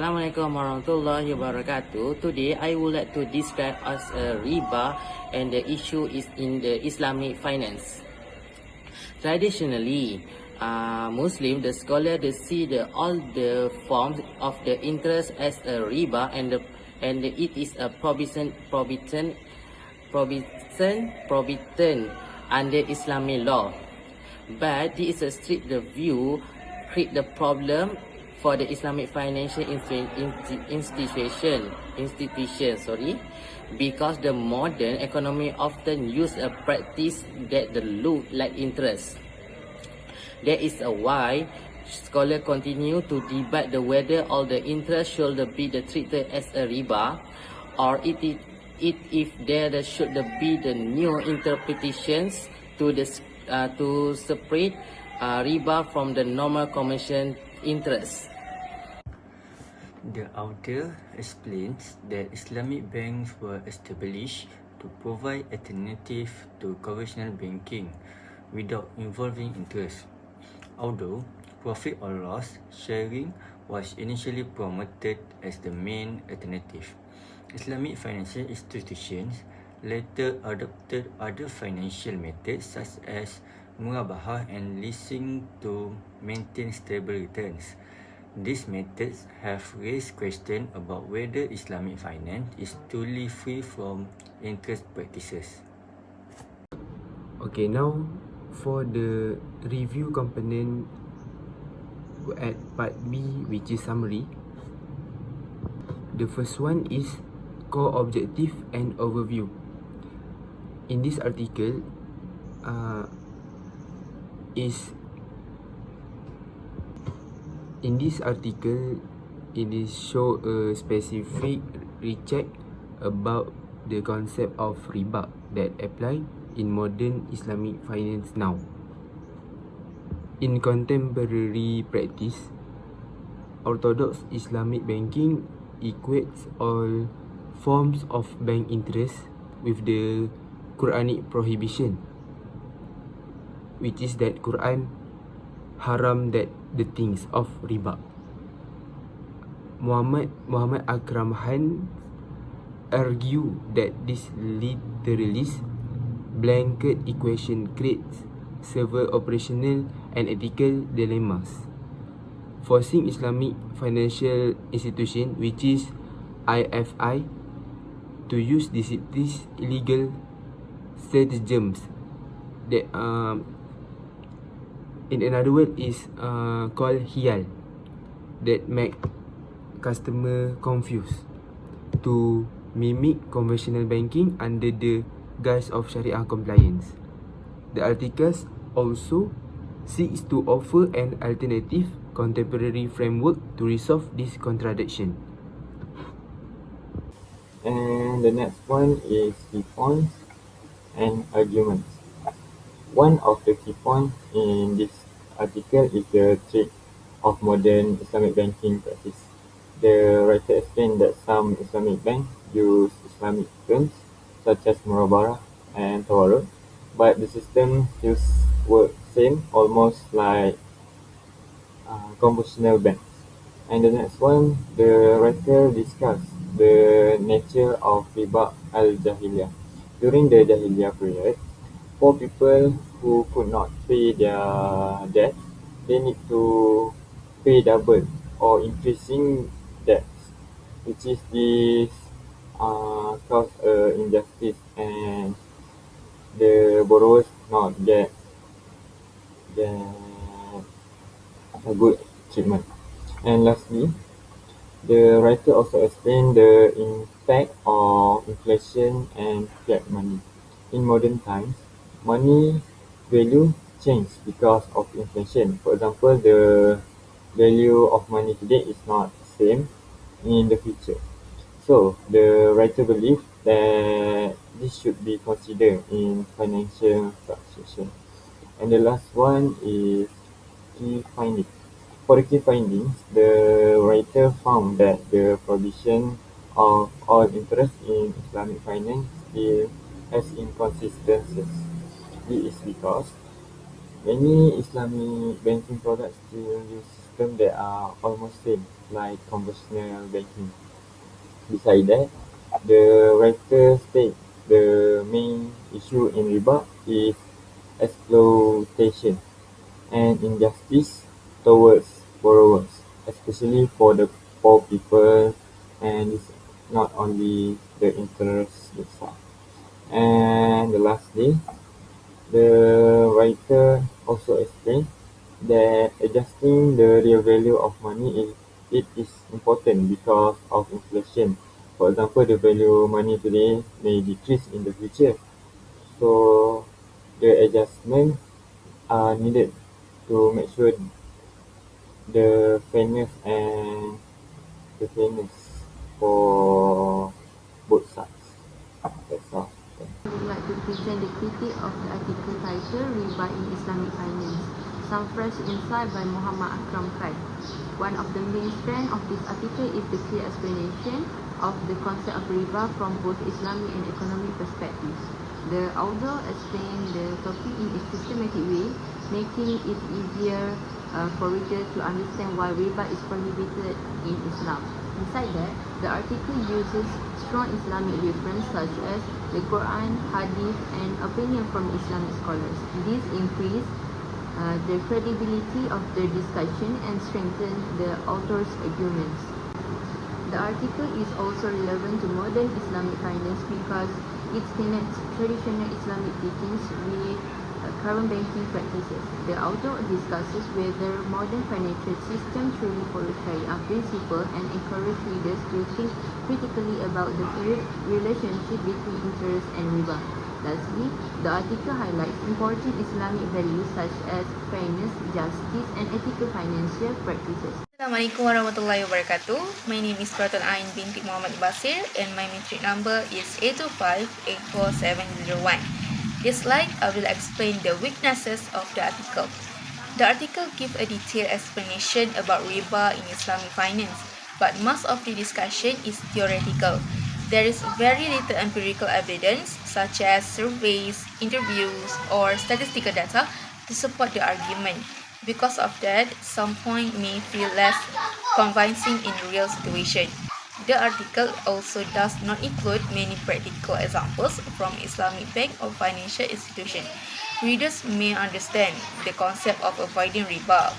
Assalamualaikum warahmatullahi wabarakatuh. Today I would like to describe as a riba, and the issue is in the Islamic finance. Traditionally, Muslim, the scholar, they see all the forms of the interest as a riba, and it is a prohibition under Islamic law. But this is a strict view create the problem for the Islamic financial institution, because the modern economy often use a practice that look like interest. That is why scholars continue to debate whether all the interest should be treated as a riba, or if there should be the new interpretations to separate riba from the normal commercial interest. The author explains that Islamic banks were established to provide alternative to conventional banking without involving interest. Although profit or loss sharing was initially promoted as the main alternative, Islamic financial institutions later adopted other financial methods such as murabahah and leasing to maintain stable returns. These methods have raised questions about whether Islamic finance is truly free from interest practices. Okay, now for the review component at part B, which is summary. The first one is core objective and overview. In this article, it is show a specific recheck about the concept of riba that apply in modern Islamic finance now. In contemporary practice, orthodox Islamic banking equates all forms of bank interest with the Quranic prohibition, which is that Quran haram that the things of riba. Muhammad Akram Khan argue that this literalist blanket equation creates several operational and ethical dilemmas, forcing Islamic financial institution, which is IFI, to use these illegal stratagems that in another word is called hiyal, that make customer confused, to mimic conventional banking under the guise of Sharia compliance. The articles also seeks to offer an alternative contemporary framework to resolve this contradiction. And the next one is key points and arguments. One of the key points in this article is the threat of modern Islamic banking practice. The writer explained that some Islamic banks use Islamic terms such as murabahah and tawarruk, but the system still works same, almost like conventional banks. And the next one, the writer discussed the nature of riba al-jahiliyah. During the Jahiliyah period, poor people who could not pay their debt, they need to pay double or increasing debts, which is this cause injustice, and the borrowers not get a good treatment. And lastly, the writer also explained the impact of inflation and fiat money. In modern times, money value changes because of inflation. For example, the value of money today is not the same in the future. So, the writer believes that this should be considered in financial transaction. And the last one is key findings. For the key findings, the writer found that the prohibition of all interest in Islamic finance still has inconsistencies. This is because many Islamic banking products still use systems that are almost same, like conventional banking. Besides that, the writer states the main issue in riba is exploitation and injustice towards borrowers, especially for the poor people, and it's not only the interest itself. And lastly, the writer also explained that adjusting the real value of money is important because of inflation. For example, the value of money today may decrease in the future, so the adjustment are needed to make sure the fairness and the fairness for both sides. That's all. I would like to present the critique of the article titled Riba in Islamic Finance, some fresh insight by Muhammad Akram Khan. One of the main strengths of this article is the clear explanation of the concept of riba from both Islamic and economic perspectives. The author explained the topic in a systematic way, making it easier for readers to understand why riba is prohibited in Islam. Besides that, the article uses strong Islamic references such as the Quran, Hadith, and opinion from Islamic scholars. This increases the credibility of the discussion and strengthen the author's arguments. The article is also relevant to modern Islamic finance because it connects traditional Islamic teachings with current banking practices. The author discusses whether modern financial systems truly follow Sharia principles and encourage readers to think critically about the relationship between interest and riba. Lastly, the article highlights important Islamic values such as fairness, justice, and ethical financial practices. Assalamualaikum warahmatullahi wabarakatuh. My name is Pratul Ain binti Muhammad Basir and my matric number is 825-84701. This slide, I will explain the weaknesses of the article. The article gives a detailed explanation about riba in Islamic finance, but most of the discussion is theoretical. There is very little empirical evidence, such as surveys, interviews, or statistical data to support the argument. Because of that, some point may feel less convincing in real situation. The article also does not include many practical examples from Islamic bank or financial institution. Readers may understand the concept of avoiding riba,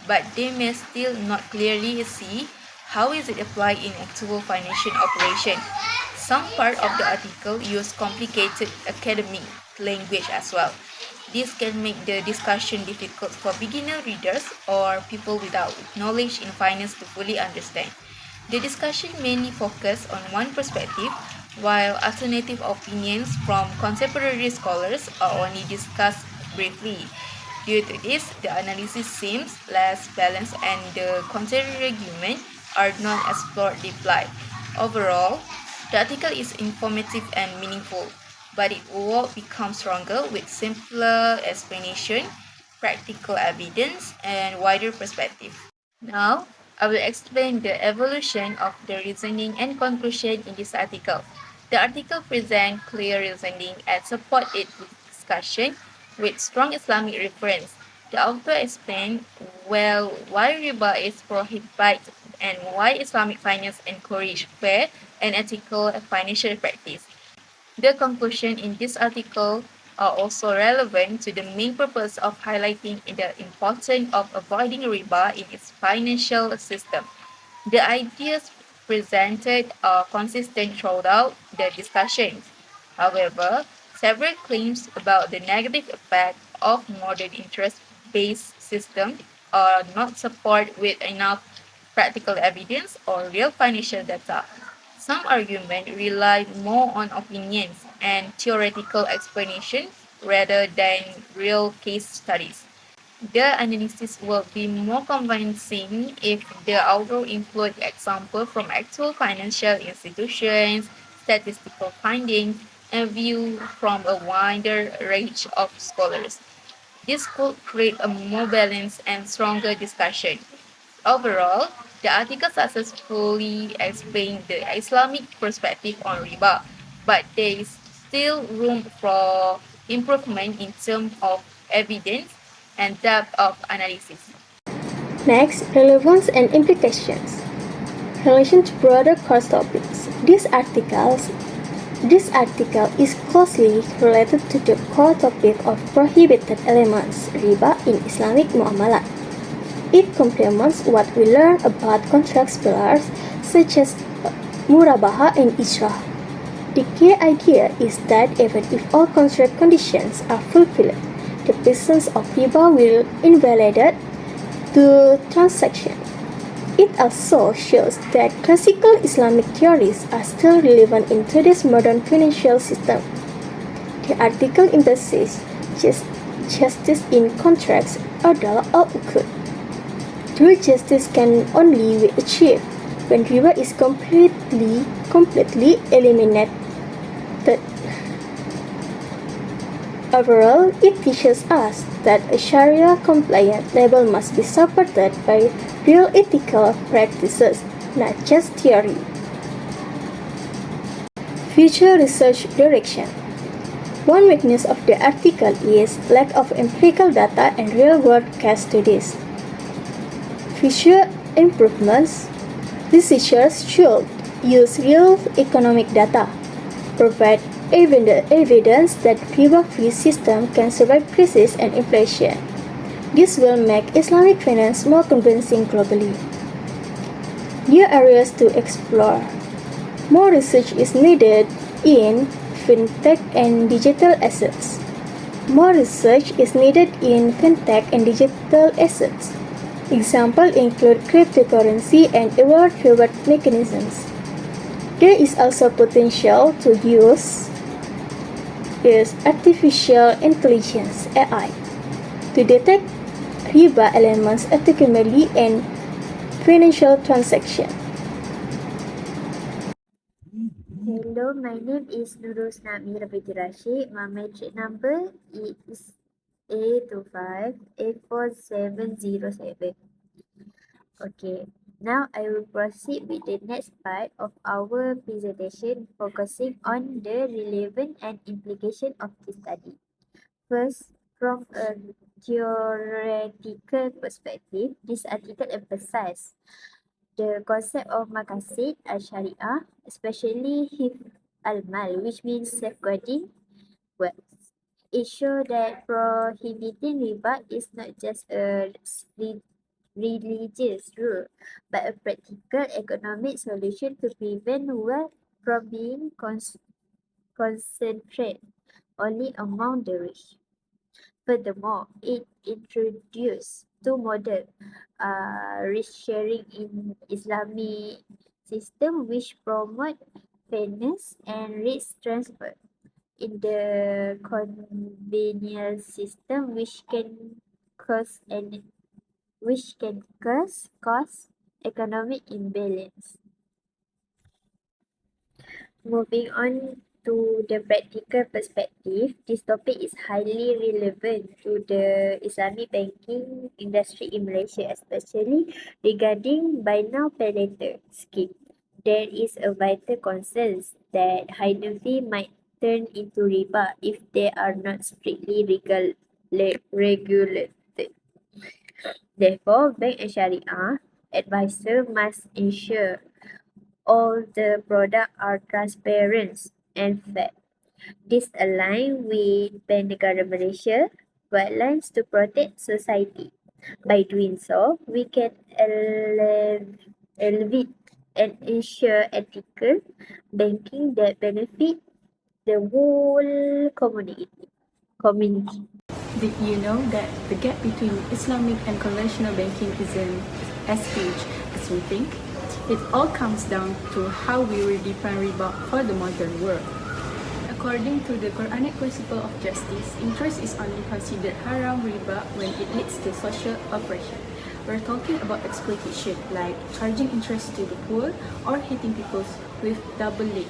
but they may still not clearly see how is it applied in actual financial operation. Some part of the article use complicated academic language as well. This can make the discussion difficult for beginner readers or people without knowledge in finance to fully understand. The discussion mainly focused on one perspective, while alternative opinions from contemporary scholars are only discussed briefly. Due to this, the analysis seems less balanced and the contrary arguments are not explored deeply. Overall, the article is informative and meaningful, but it will become stronger with simpler explanation, practical evidence, and wider perspective. Now, I will explain the evolution of the reasoning and conclusion in this article. The article presents clear reasoning and support it with discussion with strong Islamic reference. The author explained well why riba is prohibited and why Islamic finance encourage fair and ethical financial practice. The conclusion in this article are also relevant to the main purpose of highlighting the importance of avoiding riba in its financial system. The ideas presented are consistent throughout the discussions. However, several claims about the negative effect of modern interest-based system are not supported with enough practical evidence or real financial data. Some arguments rely more on opinions and theoretical explanations rather than real case studies. The analysis will be more convincing if the author includes examples from actual financial institutions, statistical findings, and views from a wider range of scholars. This could create a more balanced and stronger discussion. Overall, the article successfully explained the Islamic perspective on riba, but there is still room for improvement in terms of evidence and depth of analysis. Next, relevance and implications. Relation to broader course topics. This article is closely related to the core topic of prohibited elements, riba, in Islamic Muamalat. It complements what we learn about contract pillars such as murabaha and ijrah. The key idea is that even if all contract conditions are fulfilled, the presence of riba will invalidate the transaction. It also shows that classical Islamic theories are still relevant in today's modern financial system. The article emphasizes justice in contracts, adalah or uqud. True justice can only be achieved when riba is completely eliminated. Overall, it teaches us that a Sharia-compliant label must be supported by real ethical practices, not just theory. Future research direction. One weakness of the article is lack of empirical data and real-world case studies. Future improvements. Researchers should use real economic data, provide evidence that riba-free system can survive crisis and inflation. This will make Islamic finance more convincing globally. New areas to explore. More research is needed in fintech and digital assets. More research is needed in fintech and digital assets. Examples include cryptocurrency and reward mechanisms. There is also potential to use artificial intelligence (AI) to detect riba elements automatically in financial transactions. Hello, my name is Nurul Snamira binti Rashid. My metric number is A25A4707. Okay, now I will proceed with the next part of our presentation, focusing on the relevance and implication of this study. First, from a theoretical perspective, this article emphasizes the concept of maqasid al-Sharia, especially hifz al-mal, which means safeguarding wealth. It shows that prohibiting riba is not just a religious rule, but a practical economic solution to prevent wealth from being concentrated only among the rich. Furthermore, it introduced two models, risk sharing in Islamic system which promote fairness and risk transfer in the convenience system which can cause economic imbalance. Moving on to the practical perspective, this topic is highly relevant to the Islamic banking industry in Malaysia, especially regarding buy now pay later scheme. There is a vital concern that hidden fee might turn into riba if they are not strictly regulated. Therefore, bank and Sharia advisor must ensure all the products are transparent and fair. This aligns with Bank Negara Malaysia guidelines to protect society. By doing so, we can elevate and ensure ethical banking that benefit the whole community. Did you know that the gap between Islamic and conventional banking isn't as huge as we think? It all comes down to how we redefine riba for the modern world. According to the Quranic principle of justice, interest is only considered haram riba when it leads to social oppression. We're talking about exploitation, like charging interest to the poor or hitting people with double leg.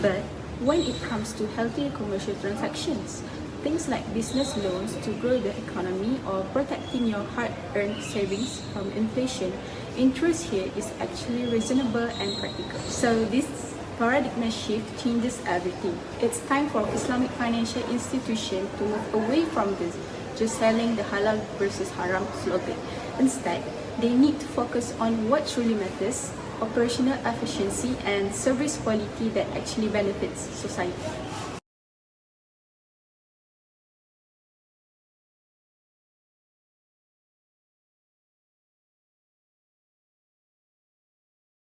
But when it comes to healthy commercial transactions, things like business loans to grow the economy or protecting your hard-earned savings from inflation, interest here is actually reasonable and practical. So this paradigm shift changes everything. It's time for Islamic financial institutions to move away from this just selling the halal versus haram slogan. Instead, they need to focus on what truly matters, operational efficiency and service quality that actually benefits society.